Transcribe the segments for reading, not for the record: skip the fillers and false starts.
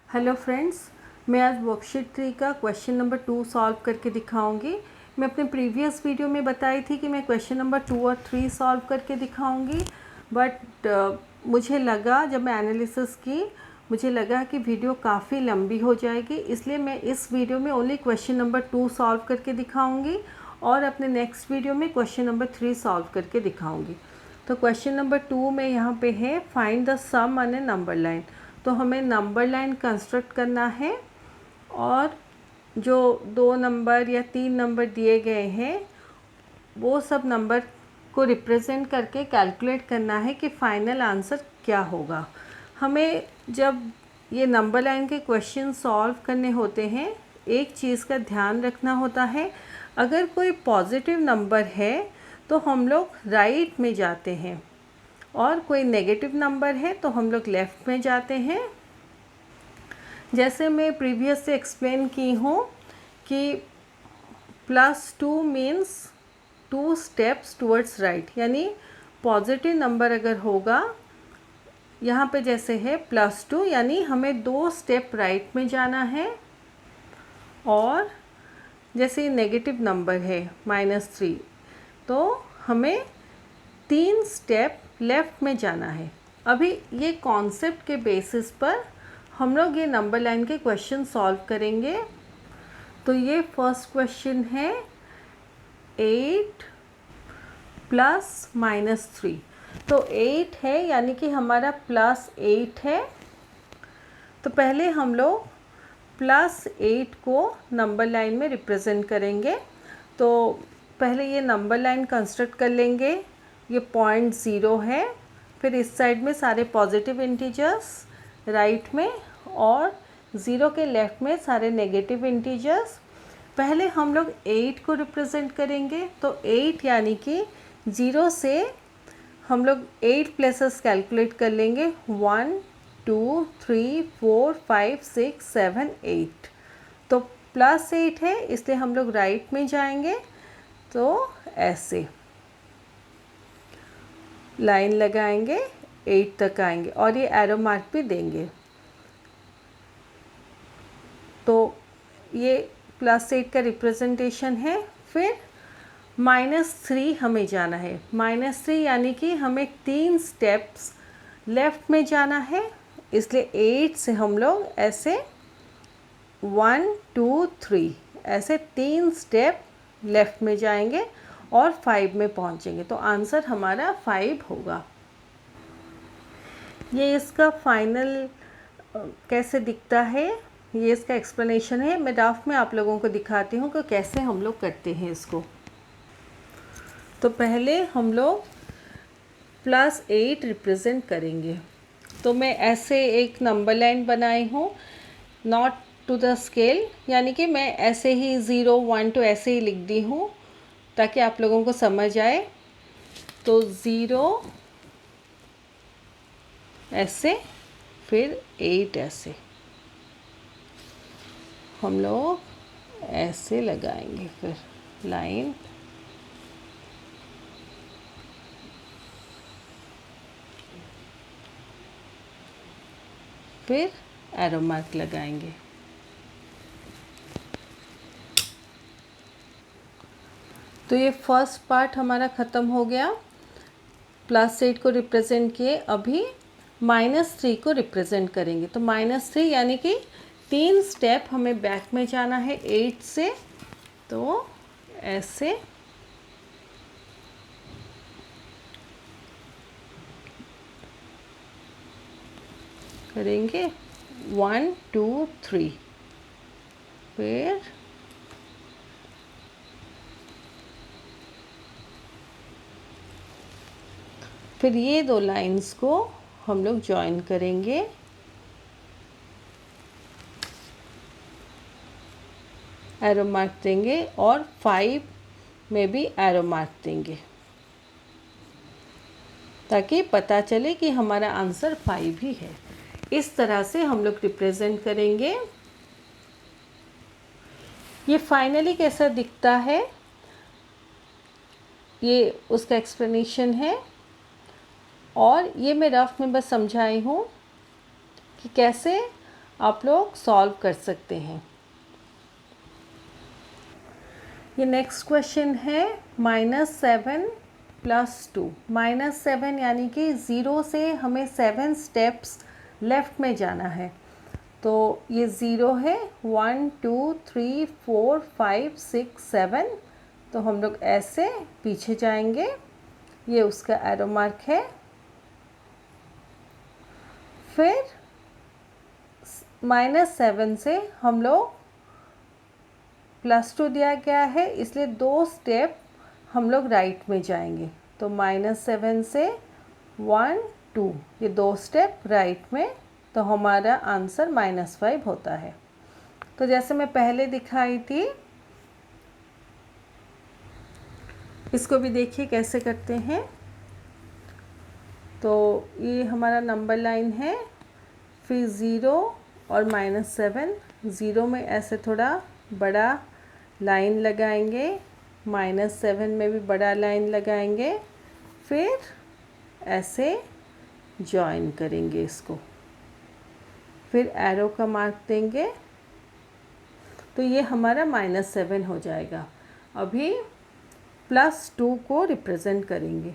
Hello friends, मैं आज worksheet 3 का क्वेश्चन नंबर 2 सॉल्व करके दिखाऊंगी। मैं अपने प्रीवियस वीडियो में बताई थी कि मैं क्वेश्चन नंबर 2 और 3 सॉल्व करके दिखाऊंगी, बट मुझे लगा जब मैं एनालिसिस की मुझे लगा कि वीडियो काफ़ी लंबी हो जाएगी, इसलिए मैं इस वीडियो में ओनली क्वेश्चन नंबर 2 सॉल्व करके दिखाऊंगी और अपने नेक्स्ट वीडियो में क्वेश्चन नंबर 3 सॉल्व करके दिखाऊंगी। तो क्वेश्चन नंबर 2 में यहाँ पे है find the sum on a number line. तो हमें नंबर लाइन कंस्ट्रक्ट करना है और जो 2 नंबर या 3 नंबर दिए गए हैं वो सब नंबर को रिप्रेजेंट करके कैलकुलेट करना है कि फाइनल आंसर क्या होगा। हमें जब ये नंबर लाइन के क्वेश्चन सॉल्व करने होते हैं एक चीज़ का ध्यान रखना होता है, अगर कोई पॉजिटिव नंबर है तो हम लोग राइट में जाते हैं और कोई नेगेटिव नंबर है तो हम लोग लेफ़्ट में जाते हैं। जैसे मैं प्रीवियस से एक्सप्लेन की हूँ कि +2 मीन्स 2 स्टेप्स टुवर्ड्स राइट, यानी पॉजिटिव नंबर अगर होगा यहाँ पे जैसे है +2 यानी हमें 2 स्टेप राइट में जाना है, और जैसे नेगेटिव नंबर है -3 तो हमें 3 स्टेप लेफ़्ट में जाना है। अभी ये कॉन्सेप्ट के बेसिस पर हम लोग ये नंबर लाइन के क्वेश्चन सॉल्व करेंगे। तो ये फर्स्ट क्वेश्चन है 8 + -3। तो 8 है यानी कि हमारा +8 है। तो पहले हम लोग +8 को नंबर लाइन में रिप्रेजेंट करेंगे। तो पहले ये नंबर लाइन कंस्ट्रक्ट कर लेंगे। ये पॉइंट 0 है, फिर इस साइड में सारे पॉजिटिव इंटीजर्स राइट में और 0 के लेफ़्ट में सारे नेगेटिव इंटीजर्स। पहले हम लोग 8 को रिप्रेजेंट करेंगे। तो 8 यानी कि 0 से हम लोग 8 प्लेसेस कैलकुलेट कर लेंगे, 1 2 3 4 5 6 7 8। तो +8 है इसलिए हम लोग राइट में जाएंगे। तो ऐसे लाइन लगाएंगे, 8 तक आएंगे और ये एरो मार्क भी देंगे। तो ये +8 का रिप्रेजेंटेशन है। फिर -3 हमें जाना है। -3 यानी कि हमें 3 स्टेप्स लेफ़्ट में जाना है, इसलिए 8 से हम लोग ऐसे 1 2 3 ऐसे 3 स्टेप लेफ़्ट में जाएंगे और 5 में पहुंचेंगे। तो आंसर हमारा 5 होगा। ये इसका फाइनल कैसे दिखता है ये इसका एक्सप्लेनेशन है। मैं ड्राफ्ट में आप लोगों को दिखाती हूँ कि कैसे हम लोग करते हैं इसको। तो पहले हम लोग +8 रिप्रेजेंट करेंगे। तो मैं ऐसे एक नंबर लाइन बनाई हूँ, नॉट टू द स्केल, यानी कि मैं ऐसे ही 0 1 2 ऐसे ही लिख दी हूँ ताकि आप लोगों को समझ आए। तो 0 ऐसे, फिर 8 ऐसे हम लोग ऐसे लगाएंगे, फिर लाइन फिर एरो मार्क लगाएंगे। तो ये फर्स्ट पार्ट हमारा ख़त्म हो गया। +8 को रिप्रेजेंट किए, अभी -3 को रिप्रेजेंट करेंगे। तो -3 यानी कि 3 स्टेप हमें बैक में जाना है 8 से। तो ऐसे करेंगे 1 2 3, फिर ये 2 लाइंस को हम लोग ज्वाइन करेंगे। एरो मार्क देंगे और 5 में भी एरो मार्क देंगे ताकि पता चले कि हमारा आंसर 5 ही है। इस तरह से हम लोग रिप्रेजेंट करेंगे। ये फाइनली कैसा दिखता है ये उसका एक्सप्लेनेशन है, और ये मैं रफ में बस समझाई हूँ कि कैसे आप लोग सॉल्व कर सकते हैं। ये नेक्स्ट क्वेश्चन है -7 + 2। -7 यानी कि 0 से हमें 7 स्टेप्स लेफ़्ट में जाना है। तो ये 0 है, 1 2 3 4 5 6 7। तो हम लोग ऐसे पीछे जाएंगे, ये उसका एरो मार्क है। फिर -7 से हम लोग +2 दिया गया है, इसलिए 2 स्टेप हम लोग राइट में जाएंगे। तो -7 से 1 2, ये 2 स्टेप राइट में, तो हमारा आंसर -5 होता है। तो जैसे मैं पहले दिखाई थी, इसको भी देखिए कैसे करते हैं। तो ये हमारा नंबर लाइन है, फिर 0 और -7। 0 में ऐसे थोड़ा बड़ा लाइन लगाएंगे, -7 में भी बड़ा लाइन लगाएंगे, फिर ऐसे जॉइन करेंगे इसको, फिर एरो का मार्क देंगे। तो ये हमारा -7 हो जाएगा। अभी +2 को रिप्रेजेंट करेंगे।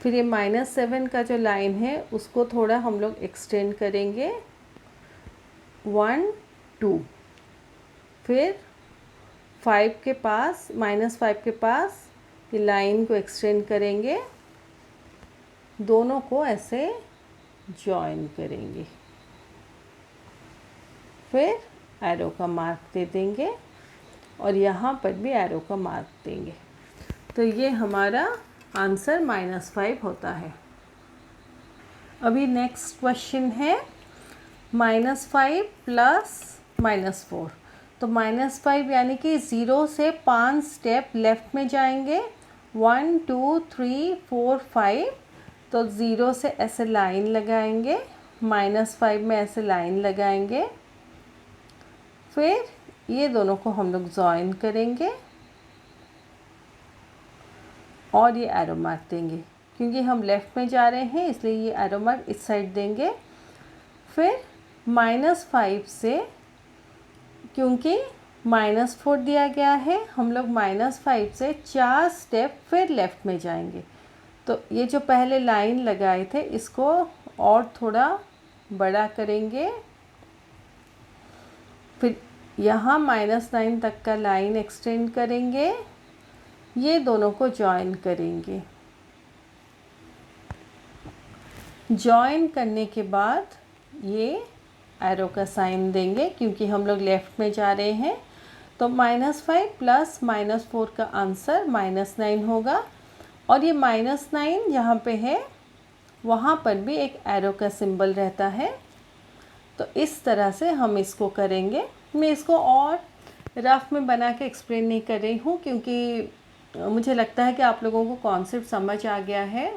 फिर ये -7 का जो लाइन है उसको थोड़ा हम लोग एक्सटेंड करेंगे, 1 2। फिर 5 के पास, -5 के पास ये लाइन को एक्सटेंड करेंगे, दोनों को ऐसे जॉइन करेंगे, फिर एरो का मार्क दे देंगे और यहाँ पर भी एरो का मार्क देंगे। तो ये हमारा आंसर -5 होता है। अभी नेक्स्ट क्वेश्चन है -5 + -4। तो -5 यानी कि 0 से 5 स्टेप लेफ़्ट में जाएंगे, 1 2 3 4 5। तो 0 से ऐसे लाइन लगाएंगे, -5 में ऐसे लाइन लगाएंगे, फिर ये दोनों को हम लोग जॉइन करेंगे और ये एरो मार्क देंगे। क्योंकि हम लेफ़्ट में जा रहे हैं इसलिए ये एरो मार्क इस साइड देंगे। फिर -5 से, क्योंकि -4 दिया गया है, हम लोग -5 से 4 स्टेप फिर लेफ़्ट में जाएंगे। तो ये जो पहले लाइन लगाए थे इसको और थोड़ा बड़ा करेंगे, फिर यहाँ -9 तक का लाइन एक्सटेंड करेंगे, ये दोनों को जॉइन करेंगे। जॉइन करने के बाद ये एरो का साइन देंगे क्योंकि हम लोग लेफ़्ट में जा रहे हैं। तो -5 + -4 का आंसर -9 होगा। और ये -9 जहाँ पे है वहाँ पर भी एक एरो का सिंबल रहता है। तो इस तरह से हम इसको करेंगे। मैं इसको और रफ में बना के एक्सप्लेन नहीं कर रही हूँ क्योंकि मुझे लगता है कि आप लोगों को कॉन्सेप्ट समझ आ गया है।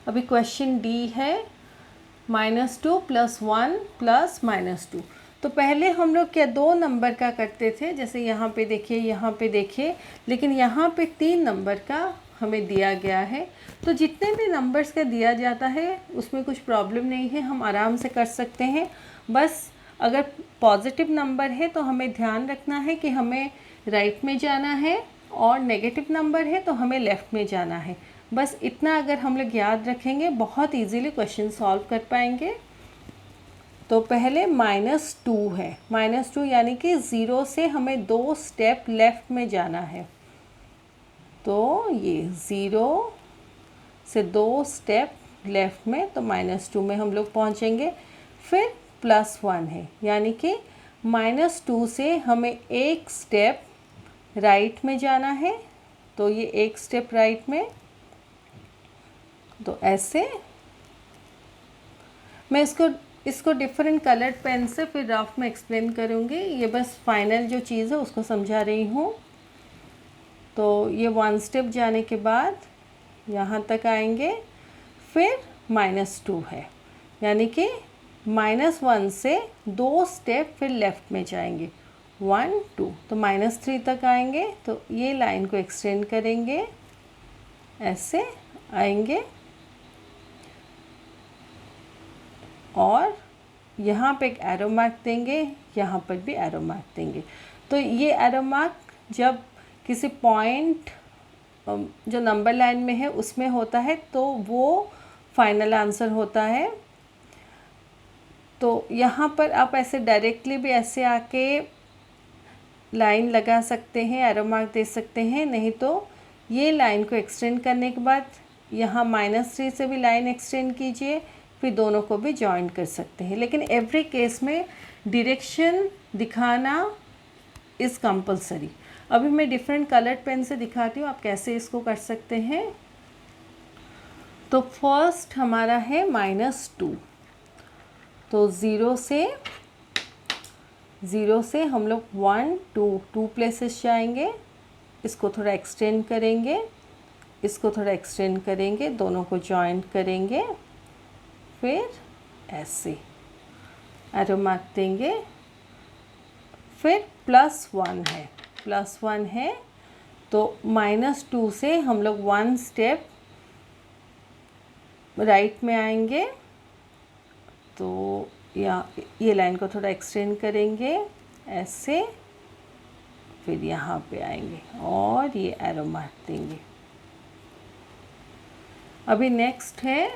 अभी क्वेश्चन डी है -2 + 1 + -2। तो पहले हम लोग क्या 2 नंबर का करते थे, जैसे यहाँ पे देखिए, यहाँ पे देखिए, लेकिन यहाँ पे 3 नंबर का हमें दिया गया है। तो जितने भी नंबर्स का दिया जाता है उसमें कुछ प्रॉब्लम नहीं है, हम आराम से कर सकते हैं। बस अगर पॉजिटिव नंबर है तो हमें ध्यान रखना है कि हमें राइट में जाना है, और नेगेटिव नंबर है तो हमें लेफ़्ट में जाना है। बस इतना अगर हम लोग याद रखेंगे बहुत इजीली क्वेश्चन सॉल्व कर पाएंगे। तो पहले -2 है, -2 यानी कि 0 से हमें 2 स्टेप लेफ़्ट में जाना है। तो ये 0 से 2 स्टेप लेफ़्ट में, तो -2 में हम लोग पहुँचेंगे। फिर +1 है, यानी कि -2 से हमें 1 स्टेप राइट में जाना है। तो ये 1 स्टेप राइट में, तो ऐसे मैं इसको डिफरेंट कलर्ड पेन से फिर रफ में एक्सप्लेन करूँगी। ये बस फाइनल जो चीज़ है उसको समझा रही हूँ। तो ये 1 स्टेप जाने के बाद यहाँ तक आएंगे, फिर -2 है, यानी कि -1 से 2 स्टेप फिर लेफ़्ट में जाएंगे, 1 2। तो -3 तक आएंगे, तो ये लाइन को एक्सटेंड करेंगे, ऐसे आएंगे और यहाँ पे एक एरो मार्क देंगे, यहाँ पर भी एरो मार्क देंगे। तो ये एरो मार्क जब किसी पॉइंट जो नंबर लाइन में है उसमें होता है तो वो फाइनल आंसर होता है। तो यहाँ पर आप ऐसे डायरेक्टली भी ऐसे आके लाइन लगा सकते हैं, एरो मार्क दे सकते हैं, नहीं तो ये लाइन को एक्सटेंड करने के बाद यहाँ -3 से भी लाइन एक्सटेंड कीजिए, फिर दोनों को भी जॉइन कर सकते हैं। लेकिन एवरी केस में डायरेक्शन दिखाना इज़ कंपलसरी। अभी मैं डिफरेंट कलर्ड पेन से दिखाती हूँ आप कैसे इसको कर सकते हैं। तो फर्स्ट हमारा है -2, तो ज़ीरो से हम लोग 1 2 प्लेसेस जाएंगे, इसको थोड़ा एक्सटेंड करेंगे, इसको थोड़ा एक्सटेंड करेंगे, दोनों को जॉइंट करेंगे, फिर ऐसे एरो मार्क देंगे, फिर +1 है तो -2 से हम लोग 1 स्टेप राइट में आएंगे, तो ये लाइन को थोड़ा एक्सटेंड करेंगे ऐसे, फिर यहाँ पे आएंगे और ये एरो मार्क देंगे। अभी नेक्स्ट है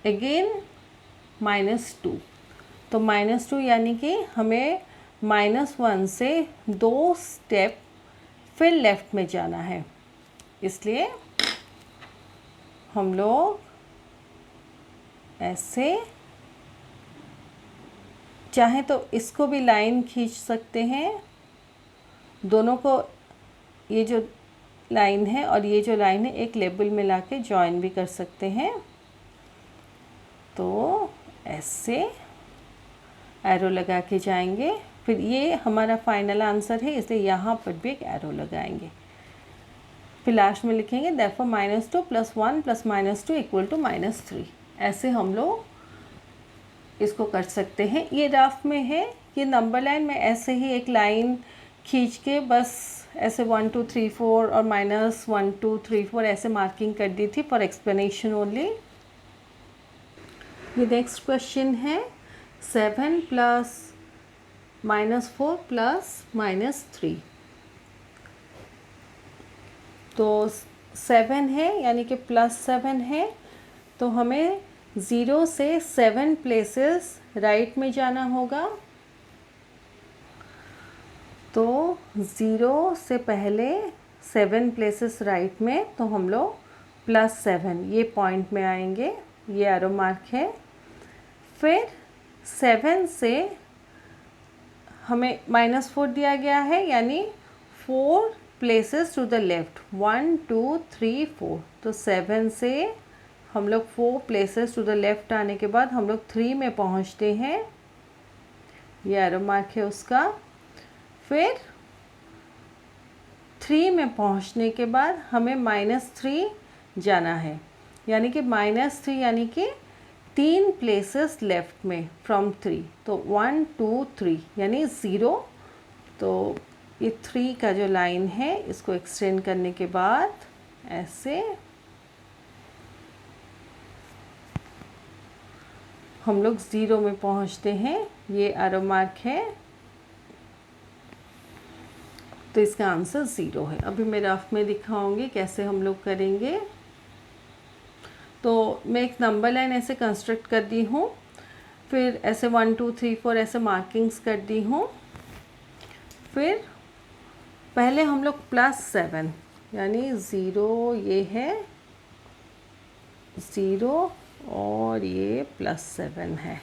अगेन -2, तो -2 यानी कि हमें -1 से 2 स्टेप फिर लेफ़्ट में जाना है, इसलिए हम लोग ऐसे चाहे तो इसको भी लाइन खींच सकते हैं, दोनों को, ये जो लाइन है और ये जो लाइन है एक लेबल में लाके जॉइन भी कर सकते हैं। तो ऐसे एरो लगा के जाएंगे, फिर ये हमारा फाइनल आंसर है इसलिए यहाँ पर भी एक एरो लगाएंगे, फिर लास्ट में लिखेंगे देयरफॉर -2 + 1 + -2 = -3। ऐसे हम लोग इसको कर सकते हैं। ये रफ में है, ये नंबर लाइन में ऐसे ही एक लाइन खींच के बस ऐसे 1 2 3 4 और -1 2 3 4 ऐसे मार्किंग कर दी थी फॉर एक्सप्लेनेशन ओनली। ये नेक्स्ट क्वेश्चन है 7 + -4 + -3। तो 7 है यानी कि +7 है, तो हमें 0 से 7 प्लेसेस राइट में जाना होगा। तो 0 से पहले 7 प्लेसेस राइट में, तो हम लोग +7 ये पॉइंट में आएंगे, ये एरो मार्क है। फिर 7 से हमें -4 दिया गया है यानी 4 प्लेसेस टू द लेफ़्ट, 1 2 3 4। तो 7 से हम लोग 4 प्लेसेस टू द लेफ़्ट आने के बाद हम लोग 3 में पहुंचते हैं, ये एरो मार्क है उसका। फिर 3 में पहुंचने के बाद हमें -3 जाना है, यानी कि -3 यानी कि 3 प्लेसेस लेफ़्ट में फ्रॉम 3, तो 1 2 3 यानी 0। तो ये 3 का जो लाइन है इसको एक्सटेंड करने के बाद ऐसे हम लोग 0 में पहुंचते हैं, ये एरो मार्क है, तो इसका आंसर 0 है। अभी मैं रफ में दिखाऊंगी कैसे हम लोग करेंगे। तो मैं एक नंबर लाइन ऐसे कंस्ट्रक्ट कर दी हूँ, फिर ऐसे 1 2 3 4 ऐसे मार्किंग्स कर दी हूँ। फिर पहले हम लोग +7 यानी 0 ये है 0 और ये +7 है,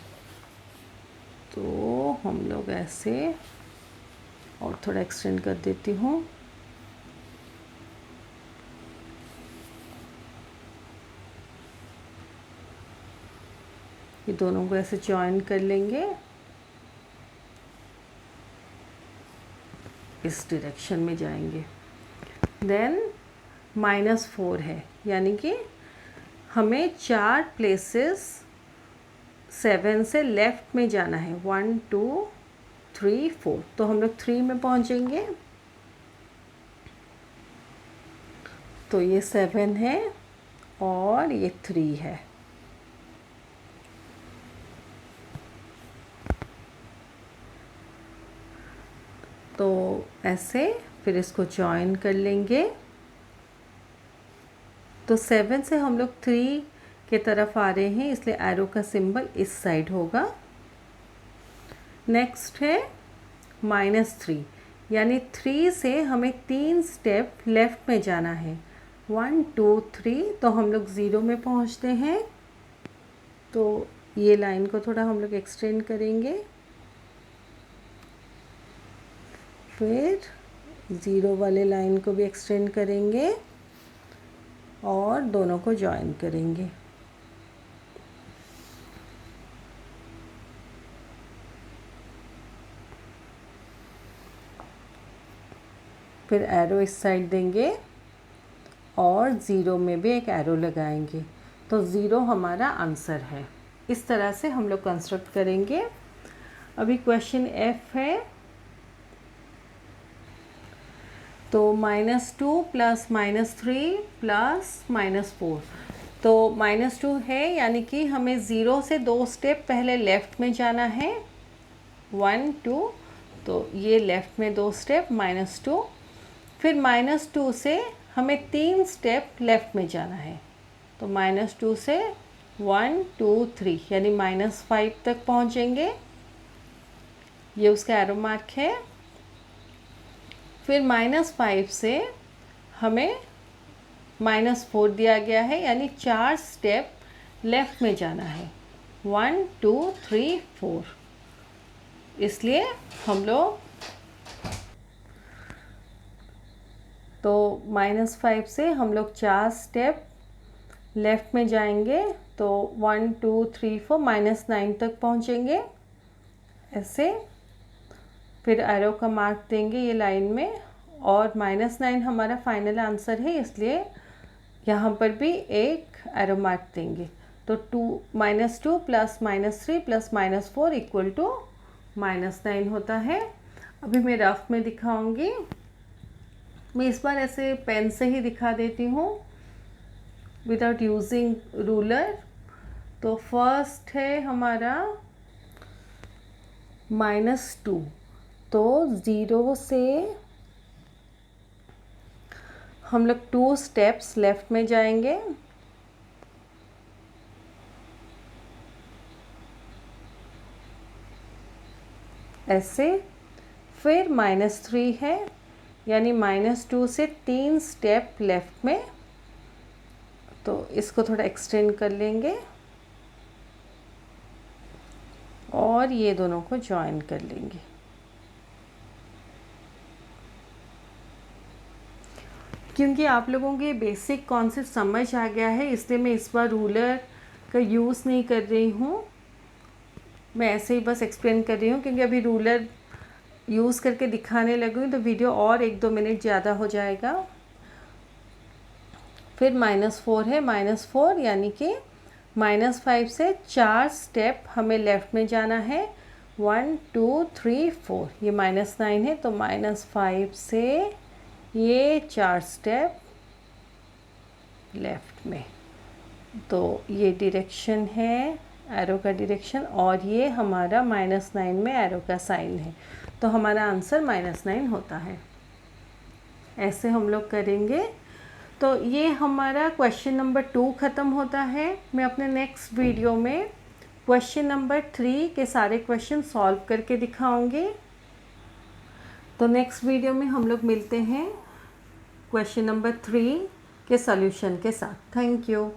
तो हम लोग ऐसे और थोड़ा एक्सटेंड कर देती हूँ। ये दोनों को ऐसे जॉइन कर लेंगे, इस डायरेक्शन में जाएंगे। देन -4 है यानी कि हमें 4 प्लेसेस 7 से लेफ़्ट में जाना है, 1 2 3 4। तो हम लोग 3 में पहुंचेंगे, तो ये 7 है और ये 3 है। तो ऐसे फिर इसको जॉइन कर लेंगे। तो 7 से हम लोग 3 के तरफ आ रहे हैं, इसलिए एरो का सिंबल इस साइड होगा। नेक्स्ट है -3, यानी 3 से हमें 3 स्टेप लेफ़्ट में जाना है। 1 2 3, तो हम लोग 0 में पहुंचते हैं। तो ये लाइन को थोड़ा हम लोग एक्सटेंड करेंगे, फिर 0 वाले लाइन को भी एक्सटेंड करेंगे और दोनों को जॉइन करेंगे। फिर एरो इस साइड देंगे और 0 में भी एक एरो लगाएंगे, तो 0 हमारा आंसर है। इस तरह से हम लोग कंस्ट्रक्ट करेंगे। अभी क्वेश्चन F है, तो -2 प्लस -3 प्लस -4, तो -2 है, यानी कि हमें 0 से 2 स्टेप पहले लेफ़्ट में जाना है। 1 2, तो ये लेफ़्ट में 2 स्टेप -2, फिर -2 से हमें 3 स्टेप लेफ़्ट में जाना है। तो -2 से 1 2 3, यानी -5 तक पहुंचेंगे। ये उसका एरो मार्क है। फिर -5 से हमें -4 दिया गया है, यानी 4 स्टेप लेफ़्ट में जाना है। 1 2 3 4, इसलिए हम लोग तो -5 से हम लोग 4 स्टेप लेफ़्ट में जाएंगे, तो 1 2 3 4 -9 तक पहुंचेंगे ऐसे। फिर एरो का मार्क देंगे ये लाइन में, और -9 हमारा फाइनल आंसर है, इसलिए यहाँ पर भी एक एरो मार्क देंगे। तो -2 प्लस -3 प्लस -4 इक्वल टू -9 होता है। अभी मैं रफ में दिखाऊंगी। मैं इस बार ऐसे पेन से ही दिखा देती हूँ विदाउट यूजिंग रूलर। तो फर्स्ट है हमारा -2, तो 0 से हम लोग 2 स्टेप्स लेफ़्ट में जाएंगे, ऐसे। फिर -3 है, यानी -2 से 3 स्टेप लेफ़्ट में, तो इसको थोड़ा एक्सटेंड कर लेंगे और ये दोनों को जॉइन कर लेंगे। क्योंकि आप लोगों के बेसिक कॉन्सेप्ट समझ आ गया है, इसलिए मैं इस बार रूलर का यूज़ नहीं कर रही हूँ। मैं ऐसे ही बस एक्सप्लेन कर रही हूँ, क्योंकि अभी रूलर यूज़ करके दिखाने लगूँ तो वीडियो और 1-2 मिनट ज़्यादा हो जाएगा। फिर -4 है, -4 यानी कि -5 से 4 स्टेप हमें लेफ़्ट में जाना है। 1 2 3 4, ये -9 है, तो -5 से ये 4 स्टेप लेफ़्ट में। तो ये डायरेक्शन है, एरो का डायरेक्शन, और ये हमारा -9 में एरो का साइन है, तो हमारा आंसर -9 होता है। ऐसे हम लोग करेंगे। तो ये हमारा क्वेश्चन नंबर 2 ख़त्म होता है। मैं अपने नेक्स्ट वीडियो में क्वेश्चन नंबर 3 के सारे क्वेश्चन सॉल्व करके दिखाऊंगी। तो नेक्स्ट वीडियो में हम लोग मिलते हैं क्वेश्चन नंबर 3 के सॉल्यूशन के साथ। Thank you.